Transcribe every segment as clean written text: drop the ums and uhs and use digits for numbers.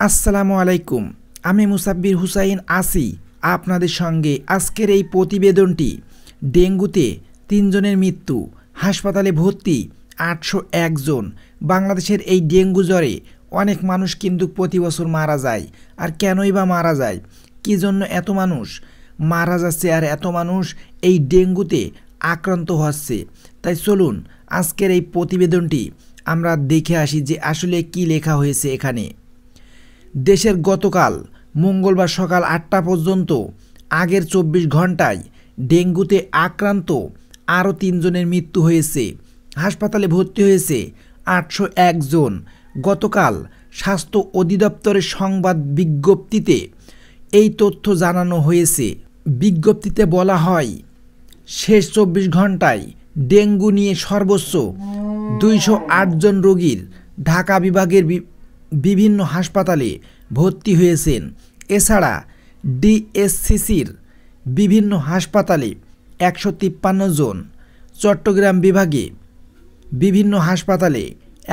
আসসালামু আলাইকুম। আমি মুসাব্বির হুসাইন আসি আপনাদের সঙ্গে। আজকের এই প্রতিবেদনটি ডেঙ্গুতে ৩ জনের মৃত্যু, হাসপাতালে ভর্তি ৮০১ জন। বাংলাদেশের এই ডেঙ্গু জ্বরে অনেক মানুষ কিন্তু প্রতি বছর মারা যায়। আর কেনই বা মারা যায়, কী জন্য এত মানুষ মারা যাচ্ছে আর এত মানুষ এই ডেঙ্গুতে আক্রান্ত হচ্ছে? তাই চলুন আজকের এই প্রতিবেদনটি আমরা দেখে আসি যে আসলে কি লেখা হয়েছে এখানে। দেশের গতকাল মঙ্গলবার সকাল ৮টা পর্যন্ত আগের ২৪ ঘন্টায় ডেঙ্গুতে আক্রান্ত আরও ৩ জনের মৃত্যু হয়েছে। হাসপাতালে ভর্তি হয়েছে ৮০১ জন। গতকাল স্বাস্থ্য অধিদপ্তরের সংবাদ বিজ্ঞপ্তিতে এই তথ্য জানানো হয়েছে। বিজ্ঞপ্তিতে বলা হয়, শেষ ২৪ ঘন্টায় ডেঙ্গু নিয়ে সর্বোচ্চ ২০৮ জন রোগীর ঢাকা বিভাগের বিভিন্ন হাসপাতালে ভর্তি হয়েছেন। এছাড়া ডিএসসিসির বিভিন্ন হাসপাতালে ১৫৩ জন, চট্টগ্রাম বিভাগে বিভিন্ন হাসপাতালে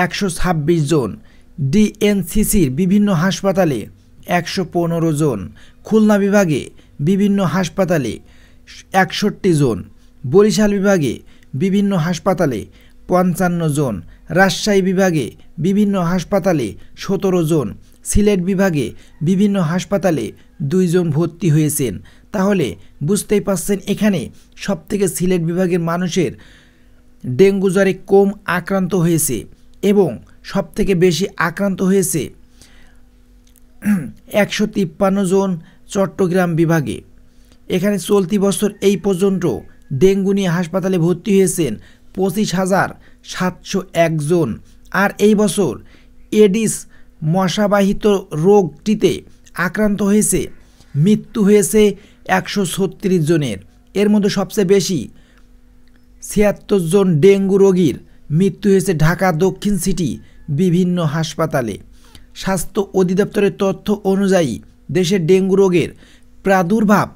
১২৬ জন, ডিএনসিসির বিভিন্ন হাসপাতালে ১১৫ জন, খুলনা বিভাগে বিভিন্ন হাসপাতালে ৬১ জন, বরিশাল বিভাগে বিভিন্ন হাসপাতালে ৫৫ জন, রাজশাহী বিভাগে বিভিন্ন হাসপাতালে ১৭ জন, সিলেট বিভাগে বিভিন্ন হাসপাতালে ২ জন ভর্তি হয়েছেন। তাহলে বুঝতেই পারছেন এখানে সবথেকে সিলেট বিভাগের মানুষের ডেঙ্গু জ্বরে কম আক্রান্ত হয়েছে এবং সবথেকে বেশি আক্রান্ত হয়েছে ১৫৩ জন চট্টগ্রাম বিভাগে। এখানে চলতি বছর এই পর্যন্ত ডেঙ্গু নিয়ে হাসপাতালে ভর্তি হয়েছেন ২৫,৭০১ জন। আর এই বছর এডিস মশাবাহিত রোগটিতে আক্রান্ত হয়েছে, মৃত্যু হয়েছে ১৩৬ জনের। এর মধ্যে সবচেয়ে বেশি ৭৬ জন ডেঙ্গু রোগীর মৃত্যু হয়েছে ঢাকা দক্ষিণ সিটি বিভিন্ন হাসপাতালে। স্বাস্থ্য অধিদপ্তরের তথ্য অনুযায়ী দেশে ডেঙ্গু রোগের প্রাদুর্ভাব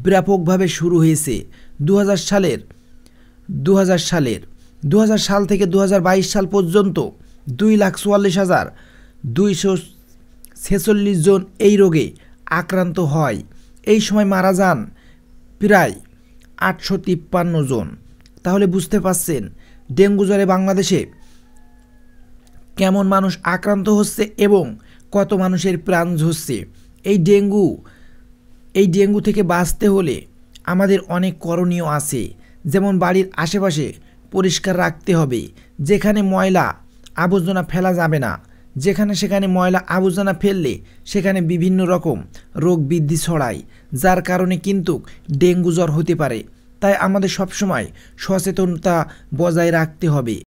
ব্যাপকভাবে শুরু হয়েছে ২০০০ সাল থেকে ২০২২ সাল পর্যন্ত ২,৪৪,২46 জন এই রোগে আক্রান্ত হয়। এই সময় মারা যান প্রায় ৮৫৩ জন। তাহলে বুঝতে পারছেন ডেঙ্গু জ্বরে বাংলাদেশে কেমন মানুষ আক্রান্ত হচ্ছে এবং কত মানুষের প্রাণ ঝরছে। এই ডেঙ্গু থেকে বাঁচতে হলে আমাদের অনেক করণীয় আছে। যেমন বাড়ির আশেপাশে পরিষ্কার রাখতে হবে, যেখানে ময়লা আবর্জনা ফেলা যাবে না। যেখানে সেখানে ময়লা আবর্জনা ফেললে সেখানে বিভিন্ন রকম রোগ বৃদ্ধি ছড়ায়, যার কারণে কিন্তু ডেঙ্গু জ্বর হতে পারে। তাই আমাদের সবসময় সচেতনতা বজায় রাখতে হবে।